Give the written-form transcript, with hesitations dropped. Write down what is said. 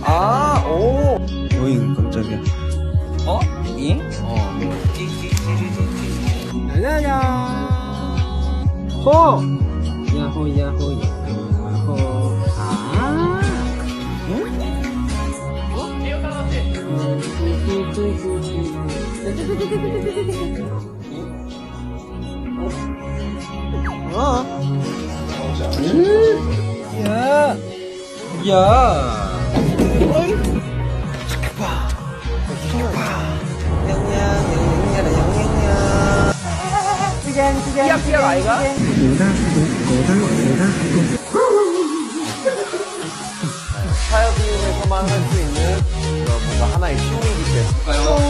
아, 오. 오잉 깜짝이야. 어? 잉? 야야야. 호. 야호 야호 야호. 아. 응? 어? 야. 야. 어이. 삐약 아이가? 타협이에서만 할 수 있는 그런 뭔가 하나의 신이기 때문에